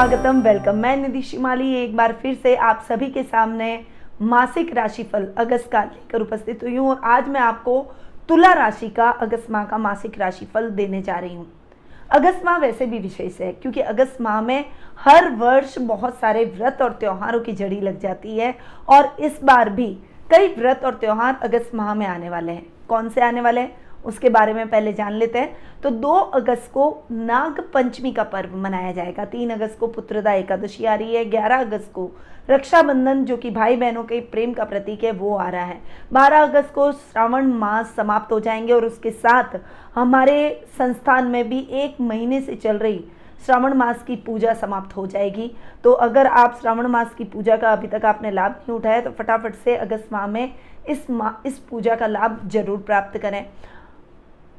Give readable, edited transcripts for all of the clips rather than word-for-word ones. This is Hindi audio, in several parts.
स्वागतम, वेलकम। मैं निधि शिमाली एक बार फिर से आप सभी के सामने मासिक राशिफल अगस्त का लेकर उपस्थित हुई हूँ और आज मैं आपको तुला राशि का अगस्त माह का मासिक राशिफल देने जा रही हूँ। अगस्त माह वैसे भी विशेष है क्योंकि अगस्त माह में हर वर्ष बहुत सारे व्रत और त्योहारों की झड़ी लग जाती है और इस बार भी कई व्रत और त्योहार अगस्त माह में आने वाले हैं। कौन से आने वाले हैं उसके बारे में पहले जान लेते हैं। तो 2 अगस्त को नाग पंचमी का पर्व मनाया जाएगा, 3 अगस्त को पुत्रदा एकादशी आ रही है, 11 अगस्त को रक्षाबंधन जो कि भाई बहनों के प्रेम का प्रतीक है वो आ रहा है, 12 अगस्त को श्रावण मास समाप्त हो जाएंगे और उसके साथ हमारे संस्थान में भी 1 महीने से चल रही श्रावण मास की पूजा समाप्त हो जाएगी। तो अगर आप श्रावण मास की पूजा का अभी तक आपने लाभ नहीं उठाया तो फटाफट से अगस्त माह में इस पूजा का लाभ जरूर प्राप्त करें।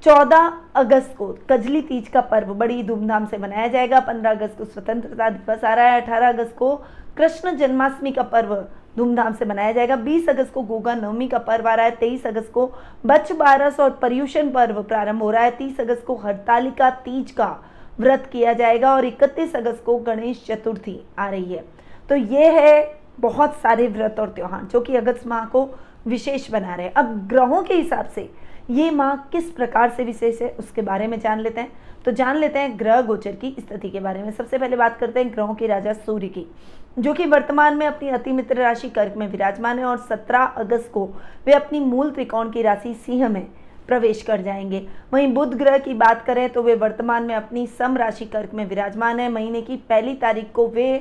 14 अगस्त को कजली तीज का पर्व बड़ी धूमधाम से मनाया जाएगा, 15 अगस्त को स्वतंत्रता दिवस आ रहा है, 18 अगस्त को कृष्ण जन्माष्टमी का पर्व धूमधाम से मनाया जाएगा, 20 अगस्त को गोगा नवमी का पर्व आ रहा है, 23 अगस्त को बच्छ बारस और पर्युषण पर्व प्रारंभ हो रहा है, 30 अगस्त को हरतालिका तीज का व्रत किया जाएगा और 31 अगस्त को गणेश चतुर्थी आ रही है। तो ये है बहुत सारे व्रत और त्योहार जो कि अगस्त माह को विशेष बना रहे हैं। अब ग्रहों के हिसाब से ये माह किस प्रकार से विशेष है उसके बारे में जान लेते हैं। तो जान लेते हैं ग्रह गोचर की स्थिति के बारे में। सबसे पहले बात करते हैं ग्रहों के राजा सूर्य की, जो कि वर्तमान में अपनी अति मित्र राशि कर्क में विराजमान है और 17 अगस्त को वे अपनी मूल त्रिकोण की राशि सिंह में प्रवेश कर जाएंगे। वहीं बुध ग्रह की बात करें तो वे वर्तमान में अपनी सम राशि कर्क में विराजमान है। महीने की 1 तारीख को वे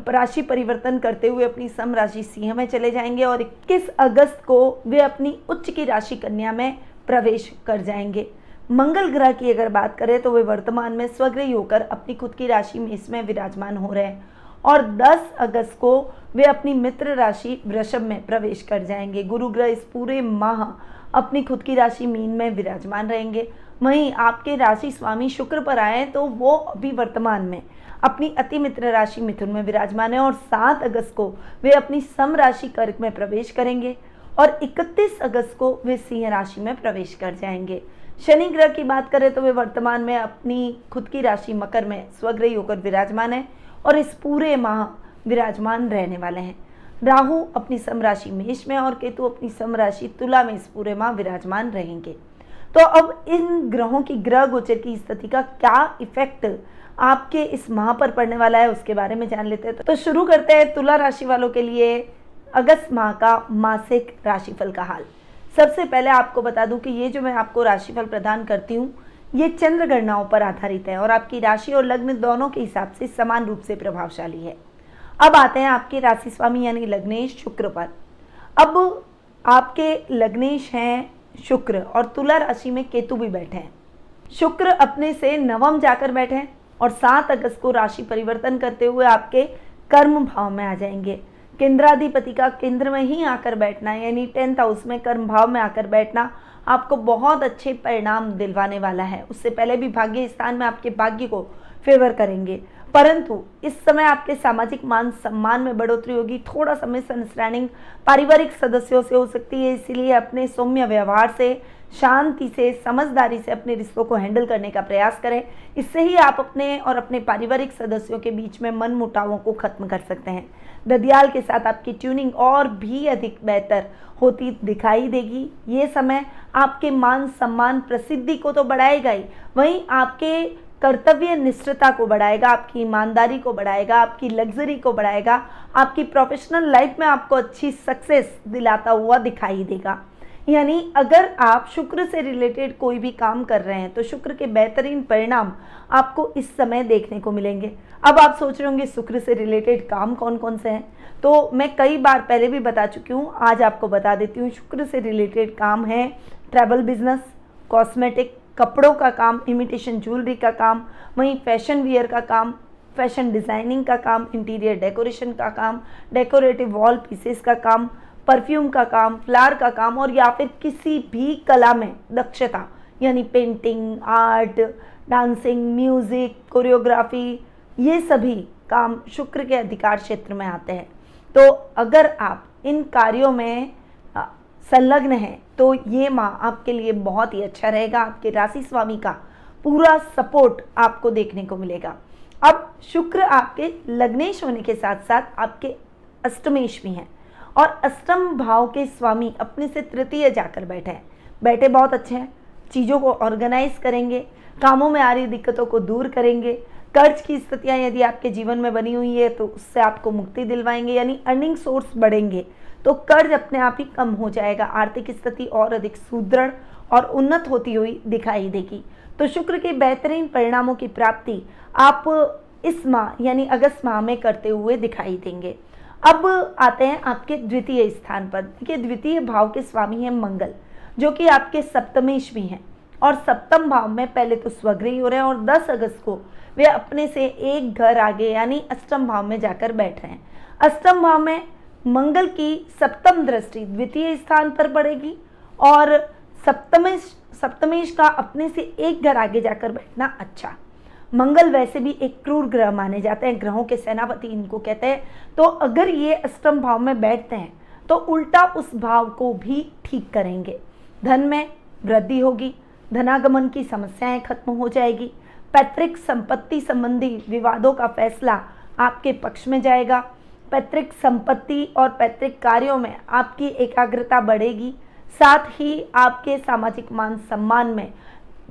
राशि परिवर्तन करते हुए अपनी सम राशि सिंह में चले जाएंगे और 21 अगस्त को वे अपनी उच्च की राशि कन्या में प्रवेश कर जाएंगे। मंगल ग्रह की अगर बात करें तो वे वर्तमान में स्वग्रही होकर अपनी खुद की राशि में इसमें विराजमान हो रहे हैं और 10 अगस्त को वे अपनी मित्र राशि वृषभ में प्रवेश कर जाएंगे। गुरु ग्रह इस पूरे माह अपनी खुद की राशि मीन में विराजमान रहेंगे। वहीं आपके राशि स्वामी शुक्र पर आए तो वो अभी वर्तमान में अपनी अति मित्र राशि मिथुन में विराजमान है और 7 अगस्त को वे अपनी सम राशि कर्क में प्रवेश करेंगे और 31 अगस्त को वे सिंह राशि में प्रवेश कर जाएंगे। शनि ग्रह की बात करें तो वे वर्तमान में अपनी खुद की राशि मकर में स्वग्रही होकर विराजमान है और इस पूरे माह विराजमान रहने वाले हैं। राहु अपनी सम राशि मेष में और केतु अपनी सम राशि तुला में इस पूरे माह विराजमान रहेंगे। तो अब इन ग्रहों की ग्रह गोचर की स्थिति का क्या इफेक्ट आपके इस माह पर पड़ने वाला है उसके बारे में जान लेते हैं। तो शुरू करते हैं तुला राशि वालों के लिए अगस्त माह का मासिक राशिफल का हाल। सबसे पहले आपको बता दूं कि ये जो मैं आपको राशिफल प्रदान करती हूँ ये चंद्र गणनाओं पर आधारित है और आपकी राशि और लग्न दोनों के हिसाब से समान रूप से प्रभावशाली है। अब आते हैं आपके राशि स्वामी यानी लग्नेश शुक्र पर। अब आपके लग्नेश हैं शुक्र और तुला राशि में केतु भी बैठे हैं। शुक्र अपने से नवम जाकर बैठे हैं और 7 अगस्त को राशि परिवर्तन करते हुए आपके कर्म भाव में आ जाएंगे। केंद्राधिपति का केंद्र में ही आकर बैठना यानी 10th हाउस में कर्म भाव में आकर बैठना आपको बहुत अच्छे परिणाम दिलवाने वाला है। उससे पहले भी भाग्य स्थान में आपके भाग्य को फेवर करेंगे, परंतु इस समय आपके सामाजिक मान सम्मान में बढ़ोतरी होगी। थोड़ा सा मिसअंडरस्टैंडिंग पारिवारिक सदस्यों से हो सकती है, इसीलिए अपने सौम्य व्यवहार से, शांति से, समझदारी से अपने रिश्तों को हैंडल करने का प्रयास करें। इससे ही आप अपने और अपने पारिवारिक सदस्यों के बीच में मन मुटावों को खत्म कर सकते हैं। ददियाल के साथ आपकी ट्यूनिंग और भी अधिक बेहतर होती दिखाई देगी। ये समय आपके मान सम्मान प्रसिद्धि को तो बढ़ाएगा ही, वहीं आपके कर्तव्य निष्ठता को बढ़ाएगा, आपकी ईमानदारी को बढ़ाएगा, आपकी लग्जरी को बढ़ाएगा, आपकी प्रोफेशनल लाइफ में आपको अच्छी सक्सेस दिलाता हुआ दिखाई देगा। यानी अगर आप शुक्र से रिलेटेड कोई भी काम कर रहे हैं तो शुक्र के बेहतरीन परिणाम आपको इस समय देखने को मिलेंगे। अब आप सोच रहे होंगे शुक्र से रिलेटेड काम कौन कौन से हैं, तो मैं कई बार पहले भी बता चुकी हूँ, आज आपको बता देती हूँ। शुक्र से रिलेटेड काम है ट्रैवल बिजनेस, कॉस्मेटिक, कपड़ों का काम, इमिटेशन ज्वेलरी का काम, वहीं फैशन वियर का काम, फैशन डिज़ाइनिंग का काम, इंटीरियर डेकोरेशन का काम, डेकोरेटिव वॉल पीसेस का काम, परफ्यूम का काम, फ्लावर का काम और या फिर किसी भी कला में दक्षता यानी painting, art, dancing, music, choreography, ये सभी काम शुक्र के अधिकार क्षेत्र में आते हैं। तो अगर आप इन कार्यों में संलग्न हैं तो ये माह आपके लिए बहुत ही अच्छा रहेगा। आपके राशि स्वामी का पूरा सपोर्ट आपको देखने को मिलेगा। अब शुक्र आपके लग्नेश होने के साथ साथ आपके अष्टमेश भी हैं और अष्टम भाव के स्वामी अपने से तृतीय जाकर बैठे हैं। बैठे बहुत अच्छे हैं, चीज़ों को ऑर्गेनाइज करेंगे, कामों में आ रही दिक्कतों को दूर करेंगे। कर्ज की स्थितियां यदि आपके जीवन में बनी हुई है तो उससे आपको मुक्ति दिलवाएंगे, यानी अर्निंग सोर्स बढ़ेंगे तो कर्ज अपने आप ही कम हो जाएगा। आर्थिक स्थिति और अधिक सुदृढ़ और उन्नत होती हुई दिखाई देगी। तो शुक्र के बेहतरीन परिणामों की प्राप्ति आप इस माह यानी अगस्त माह में करते हुए दिखाई देंगे। अब आते हैं आपके द्वितीय स्थान पर। देखिए, द्वितीय भाव के स्वामी हैं मंगल, जो कि आपके सप्तमेश भी हैं और सप्तम भाव में पहले तो स्वगृही हो रहे हैं और 10 अगस्त को वे अपने से एक घर आगे यानी अष्टम भाव में जाकर बैठ रहे हैं। अष्टम भाव में मंगल की सप्तम दृष्टि द्वितीय स्थान पर पड़ेगी और सप्तमेश का अपने से एक घर आगे जाकर बैठना अच्छा। मंगल वैसे भी एक क्रूर ग्रह माने जाते हैं, ग्रहों के सेनापति इनको कहते हैं। तो अगर ये अष्टम भाव में बैठते हैं तो उल्टा उस भाव को भी ठीक करेंगे। धन में वृद्धि होगी, धनागमन की समस्याएं खत्म हो जाएगी, पैतृक संपत्ति संबंधी विवादों का फैसला आपके पक्ष में जाएगा, पैतृक संपत्ति और पैतृक कार्यों में आपकी एकाग्रता बढ़ेगी, साथ ही आपके सामाजिक मान सम्मान में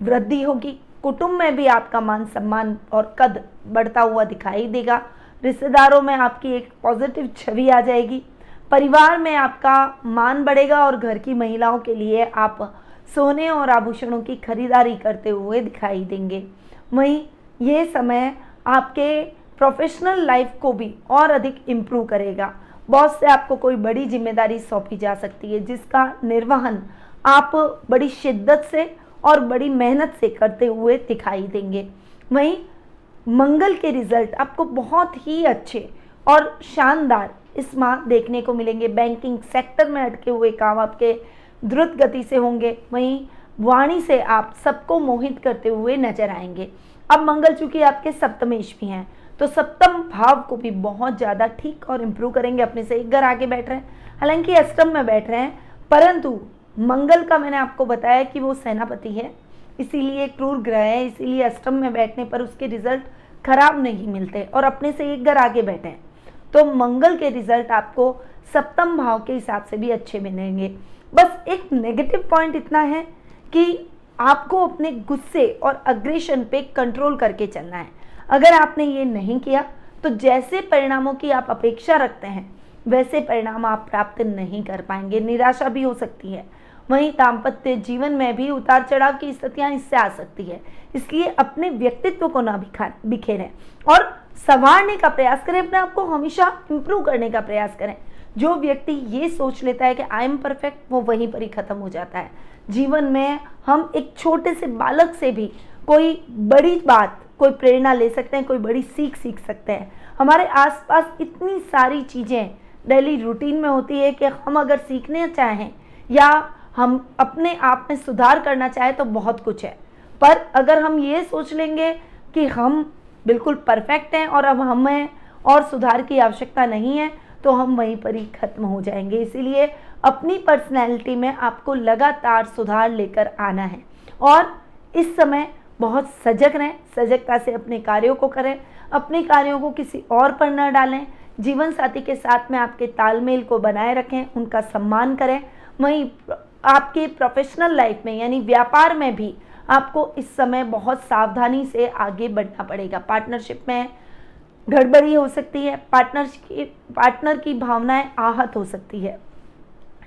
वृद्धि होगी, कुटुंब में भी आपका मान सम्मान और कद बढ़ता हुआ दिखाई देगा, रिश्तेदारों में आपकी एक पॉजिटिव छवि आ जाएगी, परिवार में आपका मान बढ़ेगा और घर की महिलाओं के लिए आप सोने और आभूषणों की खरीदारी करते हुए दिखाई देंगे। वहीं ये समय आपके प्रोफेशनल लाइफ को भी और अधिक इम्प्रूव करेगा। बॉस से आपको कोई बड़ी जिम्मेदारी सौंपी जा सकती है जिसका निर्वहन आप बड़ी शिद्दत से और बड़ी मेहनत से करते हुए दिखाई देंगे। वहीं मंगल के रिजल्ट आपको बहुत ही अच्छे और शानदार इस माह देखने को मिलेंगे। बैंकिंग सेक्टर में अटके हुए काम आपके द्रुत गति से होंगे। वहीं वाणी से आप सबको मोहित करते हुए नजर आएंगे। अब मंगल चूंकि आपके सप्तमेश भी हैं तो सप्तम भाव को भी बहुत ज़्यादा ठीक और इम्प्रूव करेंगे। अपने से एक घर आगे बैठ रहे हैं, हालांकि अष्टम में बैठ रहे हैं, परंतु मंगल का मैंने आपको बताया कि वो सेनापति है, इसीलिए क्रूर ग्रह है, इसीलिए अष्टम में बैठने पर उसके रिजल्ट खराब नहीं मिलते और अपने से एक घर आगे बैठे हैं तो मंगल के रिजल्ट आपको सप्तम भाव के हिसाब से भी अच्छे मिलेंगे। बस एक नेगेटिव पॉइंट इतना है कि आपको अपने गुस्से और अग्रेशन पे कंट्रोल करके चलना है। अगर आपने ये नहीं किया तो जैसे परिणामों की आप अपेक्षा रखते हैं वैसे परिणाम आप प्राप्त नहीं कर पाएंगे, निराशा भी हो सकती है। वहीं दाम्पत्य जीवन में भी उतार चढ़ाव की स्थितियां इससे आ सकती है, इसलिए अपने व्यक्तित्व को ना बिखेरें और संवारने का प्रयास करें, अपने आप को हमेशा इंप्रूव करने का प्रयास करें। जो व्यक्ति ये सोच लेता है कि आई एम परफेक्ट, वो वहीं पर ही खत्म हो जाता है। जीवन में हम एक छोटे से बालक से भी कोई बड़ी बात, कोई प्रेरणा ले सकते हैं, कोई बड़ी सीख सकते हैं। हमारे आसपास इतनी सारी चीज़ें डेली रूटीन में होती है कि हम अगर सीखने चाहें या हम अपने आप में सुधार करना चाहें तो बहुत कुछ है, पर अगर हम ये सोच लेंगे कि हम बिल्कुल परफेक्ट हैं और अब हमें और सुधार की आवश्यकता नहीं है तो हम वहीं पर ही खत्म हो जाएंगे। इसीलिए अपनी पर्सनैलिटी में आपको लगातार सुधार लेकर आना है और इस समय बहुत सजग रहें, सजगता से अपने कार्यों को करें, अपने कार्यों को किसी और पर न डालें, जीवन साथी के साथ में आपके तालमेल को बनाए रखें, उनका सम्मान करें। वहीं आपके प्रोफेशनल लाइफ में यानी व्यापार में भी आपको इस समय बहुत सावधानी से आगे बढ़ना पड़ेगा। पार्टनरशिप में गड़बड़ी हो सकती है, पार्टनर की भावनाएं आहत हो सकती है।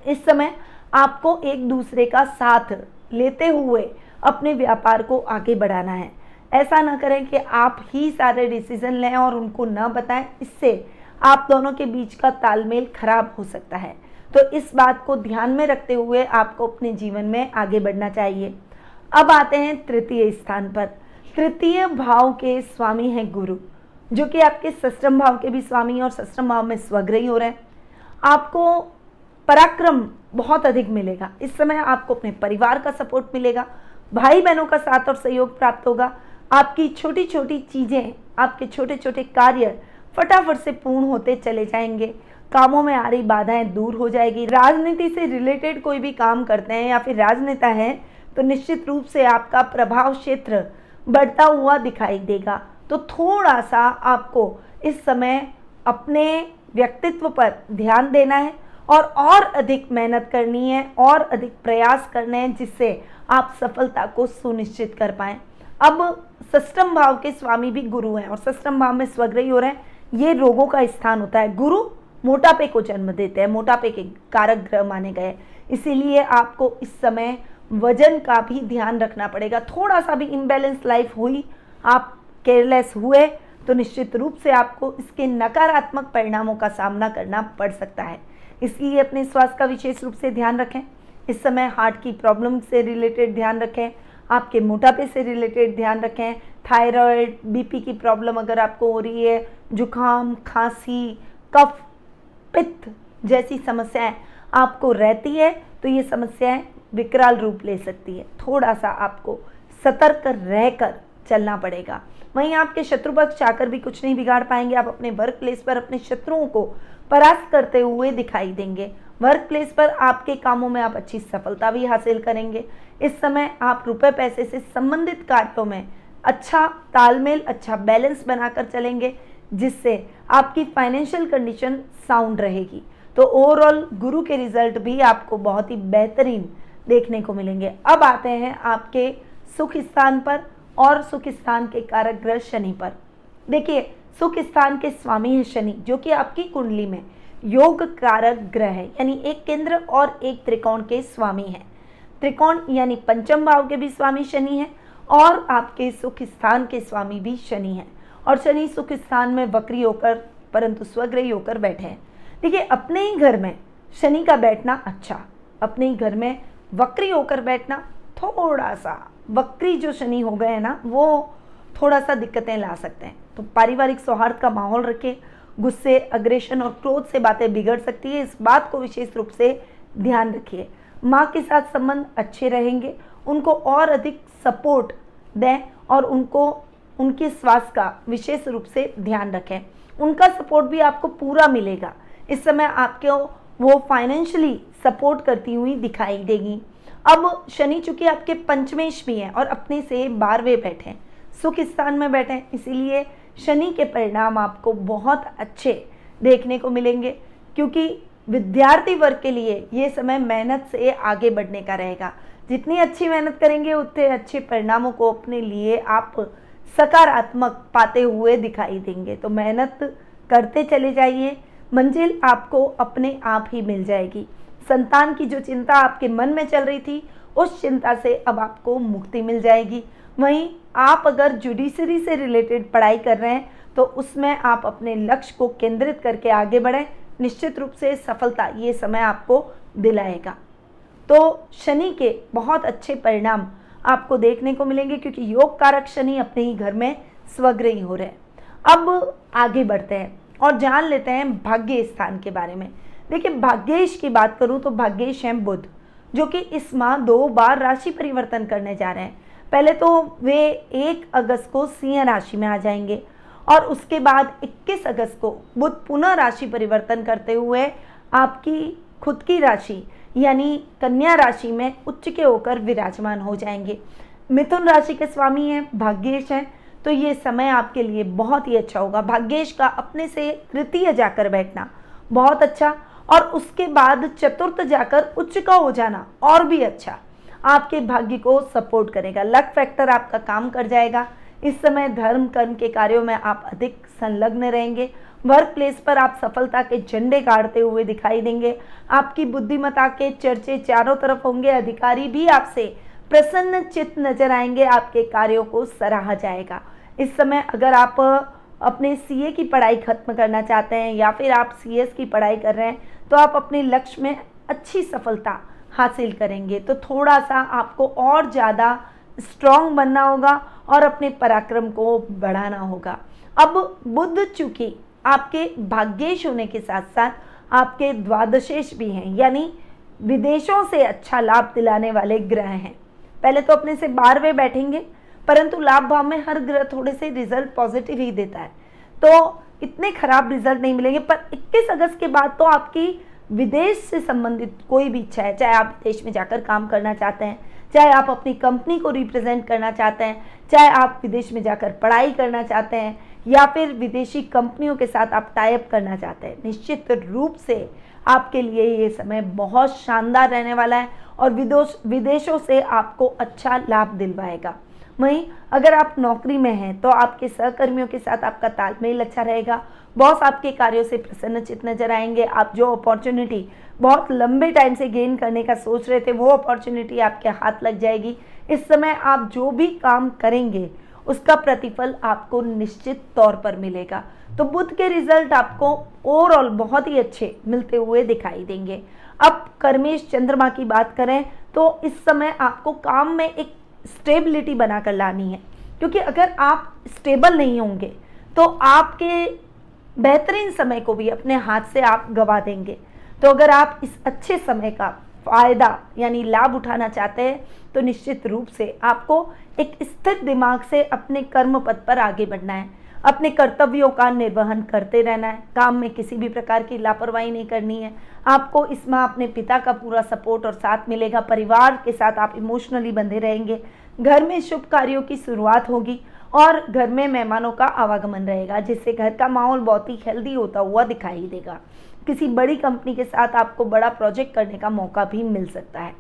इस समय आपको एक दूसरे का साथ लेते हुए अपने व्यापार को आगे बढ़ाना है। ऐसा ना करें कि आप ही सारे डिसीजन लें और उनको ना बताएं, इससे आप दोनों के बीच का तालमेल खराब हो सकता है। तो इस बात को ध्यान में रखते हुए आपको अपने जीवन में आगे बढ़ना चाहिए। अब आते हैं तृतीय स्थान पर। तृतीय भाव के स्वामी हैं गुरु, जो कि आपके षष्ठम भाव के भी स्वामी और षष्ठम भाव में स्वग्रही हो रहे हैं। आपको पराक्रम बहुत अधिक मिलेगा। इस समय आपको अपने परिवार का सपोर्ट मिलेगा, भाई बहनों का साथ और सहयोग प्राप्त होगा। आपकी छोटी छोटी चीज़ें, आपके छोटे छोटे कार्य फटाफट से पूर्ण होते चले जाएंगे। कामों में आ रही बाधाएं दूर हो जाएगी। राजनीति से रिलेटेड कोई भी काम करते हैं या फिर राजनेता हैं तो निश्चित रूप से आपका प्रभाव क्षेत्र बढ़ता हुआ दिखाई देगा। तो थोड़ा सा आपको इस समय अपने व्यक्तित्व पर ध्यान देना है और अधिक मेहनत करनी है और अधिक प्रयास करने हैं, जिससे आप सफलता को सुनिश्चित कर पाएं। अब षष्ठम भाव के स्वामी भी गुरु हैं और षष्ठम भाव में स्वग्रही हो रहे हैं। ये रोगों का स्थान होता है। गुरु मोटापे को जन्म देते हैं, मोटापे के कारक ग्रह माने गए, इसीलिए आपको इस समय वजन का भी ध्यान रखना पड़ेगा। थोड़ा सा भी इम्बैलेंस लाइफ हुई, आप केयरलेस हुए, तो निश्चित रूप से आपको इसके नकारात्मक परिणामों का सामना करना पड़ सकता है। इसलिए अपने स्वास्थ्य का विशेष रूप से ध्यान रखें। इस समय हार्ट की प्रॉब्लम से रिलेटेड ध्यान रखें, आपके मोटापे से रिलेटेड ध्यान रखें, थायराइड, बीपी की प्रॉब्लम अगर आपको हो रही है, जुकाम, खांसी, कफ, पित्त जैसी समस्याएं आपको रहती है, तो ये समस्याएं विकराल रूप ले सकती है। थोड़ा सा आपको सतर्क रहकर चलना पड़ेगा। वहीं आपके शत्रु पक्ष आकर भी कुछ नहीं बिगाड़ पाएंगे। आप अपने वर्क प्लेस पर अपने शत्रुओं को परास्त करते हुए दिखाई देंगे। वर्क प्लेस पर आपके कामों में आप अच्छी सफलता भी हासिल करेंगे। इस समय आप रुपए पैसे से संबंधित कार्यों में अच्छा तालमेल, अच्छा बैलेंस बनाकर चलेंगे, जिससे आपकी फाइनेंशियल कंडीशन साउंड रहेगी। तो ओवरऑल गुरु के रिजल्ट भी आपको बहुत ही बेहतरीन देखने को मिलेंगे। अब आते हैं आपके सुख स्थान पर और सुख स्थान के कारक ग्रह शनि पर। देखिए, सुख स्थान के स्वामी है शनि, जो कि आपकी कुंडली में योग कारक ग्रह है, यानी एक केंद्र और एक त्रिकोण के स्वामी है। त्रिकोण यानी पंचम भाव के भी स्वामी शनि है और आपके सुख स्थान के स्वामी भी शनि है। और शनि सुख स्थान में वक्री होकर परंतु स्वग्रही होकर बैठे हैं। देखिए, अपने ही घर में शनि का बैठना अच्छा, अपने ही घर में वक्री होकर बैठना थोड़ा सा, वक्री जो शनि हो गए हैं ना, वो थोड़ा सा दिक्कतें ला सकते हैं। तो पारिवारिक सौहार्द का माहौल रखें। गुस्से, अग्रेशन और क्रोध से बातें बिगड़ सकती है, इस बात को विशेष रूप से ध्यान रखिए। माँ के साथ संबंध अच्छे रहेंगे, उनको और अधिक सपोर्ट दें और उनको उनके स्वास्थ्य का विशेष रूप से ध्यान रखें। उनका सपोर्ट भी आपको पूरा मिलेगा। इस समय आपको वो फाइनेंशियली सपोर्ट करती हुई दिखाई देगी। अब शनि चूंकि आपके पंचमेश भी हैं और अपने से 12वें बैठे हैं, सुख स्थान में बैठे हैं, इसीलिए शनि के परिणाम आपको बहुत अच्छे देखने को मिलेंगे, क्योंकि विद्यार्थी वर्ग के लिए ये समय मेहनत से आगे बढ़ने का रहेगा। जितनी अच्छी मेहनत करेंगे उतने अच्छे परिणामों को अपने लिए आप सकारात्मक पाते हुए दिखाई देंगे। तो मेहनत करते चले जाइए, मंजिल आपको अपने आप ही मिल जाएगी। संतान की जो चिंता आपके मन में चल रही थी, उस चिंता से अब आपको मुक्ति मिल जाएगी। वहीं आप अगर जुडिशरी से रिलेटेड पढ़ाई कर रहे हैं, तो उसमें आप अपने लक्ष्य को केंद्रित करके आगे बढ़ें। निश्चित रूप से सफलता ये समय आपको दिलाएगा। तो शनि के बहुत अच्छे परिणाम आपको देखने को मिलेंगे, क्योंकि योग कारक शनि अपने ही घर में स्वग्रही हो रहे हैं। अब आगे बढ़ते हैं और जान लेते हैं भाग्य स्थान के बारे में। देखिए, भाग्येश की बात करूं तो भाग्येश हैं बुध, जो कि इस माह 2 बार राशि परिवर्तन करने जा रहे हैं। पहले तो वे 1 अगस्त को सिंह राशि में आ जाएंगे और उसके बाद 21 अगस्त को बुध पुनः राशि परिवर्तन करते हुए आपकी खुद की राशि यानी कन्या राशि में उच्च के होकर विराजमान हो जाएंगे। मिथुन राशि के स्वामी हैं भाग्येश हैं, तो ये समय आपके लिए बहुत ही अच्छा होगा। भाग्येश का अपने से तृतीय जाकर बैठना बहुत अच्छा, और उसके बाद चतुर्थ जाकर उच्च का हो जाना और भी अच्छा, आपके भाग्य को सपोर्ट करेगा। लक फैक्टर आपका काम कर जाएगा। इस समय धर्म कर्म के कार्यों में आप अधिक संलग्न रहेंगे। वर्क प्लेस पर आप सफलता के झंडे गाड़ते हुए दिखाई देंगे। आपकी बुद्धिमत्ता के चर्चे चारों तरफ होंगे। अधिकारी भी आपसे प्रसन्न चित्त नजर आएंगे। आपके कार्यों को सराहा जाएगा। इस समय अगर आप अपने सीए की पढ़ाई खत्म करना चाहते हैं या फिर आप सीएस की पढ़ाई कर रहे हैं, तो आप अपने लक्ष्य में अच्छी सफलता हासिल करेंगे। तो थोड़ा सा आपको और ज़्यादा स्ट्रॉन्ग बनना होगा और अपने पराक्रम को बढ़ाना होगा। अब बुध चूंकि आपके भाग्येश होने के साथ साथ आपके द्वादशेश भी हैं, यानी विदेशों से अच्छा लाभ दिलाने वाले ग्रह हैं। पहले तो अपने से 12वें बैठेंगे, परंतु लाभ भाव में हर ग्रह थोड़े से रिजल्ट पॉजिटिव ही देता है, तो इतने खराब रिजल्ट नहीं मिलेंगे। पर 21 अगस्त के बाद तो आपकी विदेश से संबंधित कोई भी इच्छा है, चाहे आप विदेश में जाकर काम करना चाहते हैं, चाहे आप अपनी कंपनी को रिप्रेजेंट करना चाहते हैं, चाहे आप विदेश में जाकर पढ़ाई करना चाहते हैं या फिर विदेशी कंपनियों के साथ आप टाई अप करना चाहते हैं, निश्चित रूप से आपके लिए ये समय बहुत शानदार रहने वाला है और विदेशों से आपको अच्छा लाभ दिलवाएगा। वहीं अगर आप नौकरी में हैं तो आपके सहकर्मियों के साथ आपका तालमेल अच्छा रहेगा, बॉस आपके कार्यों से प्रसन्नचित्त नजर आएंगे। आप जो अपॉर्चुनिटी बहुत लंबे टाइम से गेन करने का सोच रहे थे वो अपॉर्चुनिटी आपके हाथ लग जाएगी। इस समय आप जो भी काम करेंगे उसका प्रतिफल आपको निश्चित तौर पर मिलेगा। तो बुध के रिजल्ट आपको ओवरऑल बहुत ही अच्छे मिलते हुए दिखाई देंगे। अब कर्मेश चंद्रमा की बात करें तो इस समय आपको काम में एक स्टेबिलिटी बनाकर लानी है, क्योंकि अगर आप स्टेबल नहीं होंगे तो आपके बेहतरीन समय को भी अपने हाथ से आप गवा देंगे। तो अगर आप इस अच्छे समय का फायदा यानी लाभ उठाना चाहते हैं तो निश्चित रूप से आपको एक स्थिर दिमाग से अपने कर्म पथ पर आगे बढ़ना है, अपने कर्तव्यों का निर्वहन करते रहना है, काम में किसी भी प्रकार की लापरवाही नहीं करनी है। आपको इसमें अपने पिता का पूरा सपोर्ट और साथ मिलेगा, परिवार के साथ आप इमोशनली बंधे रहेंगे, घर में शुभ कार्यों की शुरुआत होगी और घर में मेहमानों का आवागमन रहेगा, जिससे घर का माहौल बहुत ही हेल्दी होता हुआ दिखाई देगा। किसी बड़ी कंपनी के साथ आपको बड़ा प्रोजेक्ट करने का मौका भी मिल सकता है।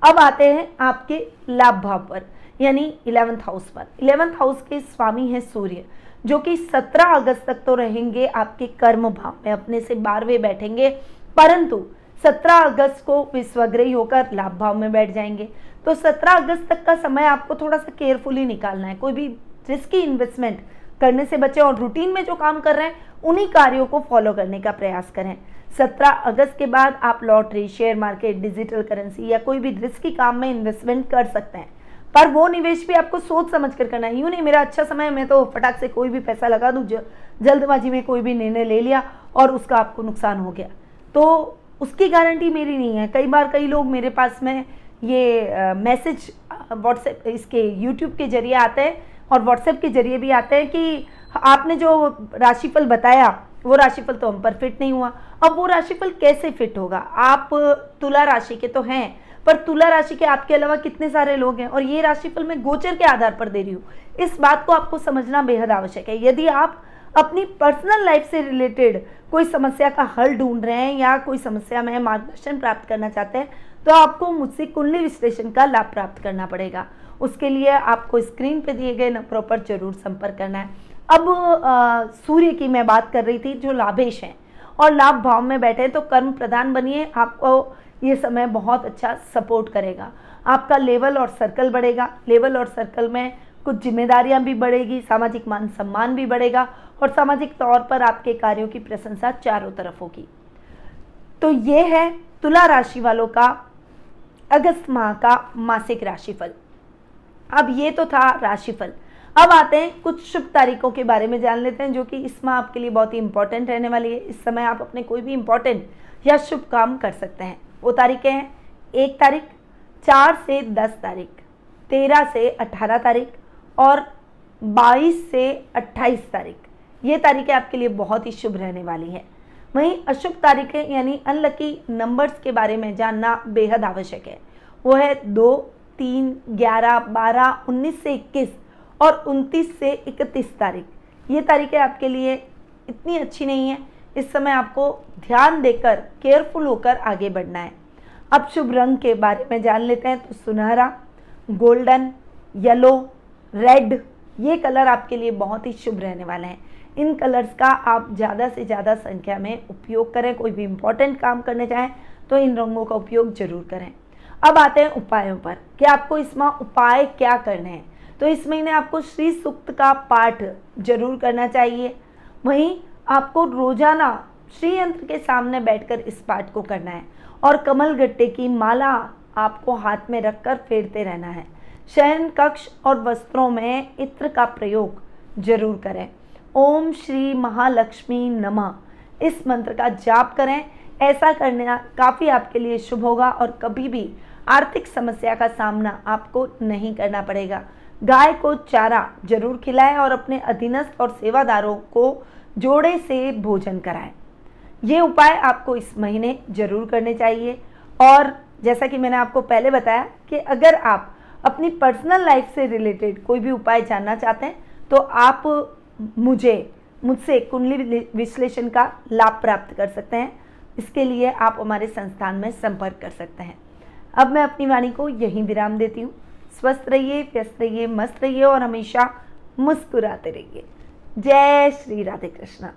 अब आते हैं आपके लाभ भाव पर यानी 11th हाउस पर। 11th हाउस के स्वामी हैं सूर्य, जो कि 17 अगस्त तक तो रहेंगे आपके कर्म भाव में, अपने से 12वें बैठेंगे, परंतु 17 अगस्त को विश्वग्रही होकर लाभ भाव में बैठ जाएंगे। तो 17 अगस्त तक का समय आपको थोड़ा सा केयरफुली निकालना है, कोई भी रिस्की इन्वेस्टमेंट करने से बचें और रूटीन में जो काम कर रहे हैं उन्हीं कार्यों को फॉलो करने का प्रयास करें। 17 अगस्त के बाद आप lottery, share market, digital currency या कोई भी रिस्की काम में इन्वेस्टमेंट कर सकते हैं, पर वो निवेश भी आपको सोच समझ कर करना है। यूँ नहीं मेरा अच्छा समय है मैं तो फटाक से कोई भी पैसा लगा दूँ, जल्दबाजी में कोई भी निर्णय ले लिया और उसका आपको नुकसान हो गया, तो उसकी गारंटी मेरी नहीं है। कई बार कई लोग मेरे पास में ये मैसेज व्हाट्सएप इसके यूट्यूब के जरिए आते हैं और व्हाट्सएप के जरिए भी आते हैं कि आपने जो राशिफल बताया वो राशिफल तो हम पर फिट नहीं हुआ। अब वो राशिफल कैसे फिट होगा? आप तुला राशि के तो हैं, पर तुला राशि के आपके अलावा कितने सारे लोग हैं और ये राशिफल मैं गोचर के आधार पर दे रही हूँ। इस बात को आपको समझना बेहद आवश्यक है। यदि आप अपनी पर्सनल लाइफ से रिलेटेड कोई समस्या का हल ढूंढ रहे हैं या कोई समस्या में मार्गदर्शन प्राप्त करना चाहते हैं तो आपको मुझसे कुंडली विश्लेषण का लाभ प्राप्त करना पड़ेगा। उसके लिए आपको स्क्रीन पे दिए गए नंबरों पर जरूर संपर्क करना है। अब सूर्य की मैं बात कर रही थी जो लाभेश हैं और लाभ भाव में बैठे हैं, तो कर्म प्रधान बनिए, आपको ये समय बहुत अच्छा सपोर्ट करेगा। आपका लेवल और सर्कल बढ़ेगा, लेवल और सर्कल में कुछ जिम्मेदारियां भी बढ़ेगी, सामाजिक मान सम्मान भी बढ़ेगा और सामाजिक तौर पर आपके कार्यों की प्रशंसा चारों तरफ होगी। तो ये है तुला राशि वालों का अगस्त माह का मासिक राशिफल। अब ये तो था राशिफल। अब आते हैं कुछ शुभ तारीखों के बारे में जान लेते हैं जो कि इस माह आपके लिए बहुत ही इंपॉर्टेंट रहने वाली है। इस समय आप अपने कोई भी इंपॉर्टेंट या शुभ काम कर सकते हैं। वो तारीखें हैं 1 तारीख, 4 से 10 तारीख, 13 से 18 तारीख और 22 से 28 तारीख। ये तारीखें आपके लिए बहुत ही शुभ रहने वाली है। वहीं अशुभ तारीखें यानी अनलकी नंबर्स के बारे में जानना बेहद आवश्यक है। वो है 2, 3, 11, 12, 19 से 21 और 29 से 31 तारीख। ये तारीखें आपके लिए इतनी अच्छी नहीं है। इस समय आपको ध्यान देकर केयरफुल होकर आगे बढ़ना है। अब शुभ रंग के बारे में जान लेते हैं। तो सुनहरा, गोल्डन, येलो, रेड ये कलर आपके लिए बहुत ही शुभ रहने वाले हैं। इन कलर्स का आप ज़्यादा से ज़्यादा संख्या में उपयोग करें। कोई भी इम्पोर्टेंट काम करने चाहें तो इन रंगों का उपयोग जरूर करें। अब आते हैं उपायों पर कि आपको इसमें उपाय क्या करने हैं। तो इस महीने आपको श्री सूक्त का पाठ जरूर करना चाहिए। वहीं आपको रोजाना श्री यंत्र के सामने बैठकर इस पाठ को करना है और कमल गट्टे की माला आपको हाथ में रखकर फेरते रहना है। शयन कक्ष और वस्त्रों में इत्र का प्रयोग जरूर करें। ओम श्री महालक्ष्मी नमः इस मंत्र का जाप करें। ऐसा करना काफ़ी आपके लिए शुभ होगा और कभी भी आर्थिक समस्या का सामना आपको नहीं करना पड़ेगा। गाय को चारा जरूर खिलाएं और अपने अधीनस्थ और सेवादारों को जोड़े से भोजन कराएं। ये उपाय आपको इस महीने जरूर करने चाहिए। और जैसा कि मैंने आपको पहले बताया कि अगर आप अपनी पर्सनल लाइफ से रिलेटेड कोई भी उपाय जानना चाहते हैं तो आप मुझसे कुंडली विश्लेषण का लाभ प्राप्त कर सकते हैं। इसके लिए आप हमारे संस्थान में संपर्क कर सकते हैं। अब मैं अपनी वाणी को यहीं विराम देती हूँ। स्वस्थ रहिए, व्यस्त रहिए, मस्त रहिए और हमेशा मुस्कुराते रहिए। जय श्री राधे कृष्णा।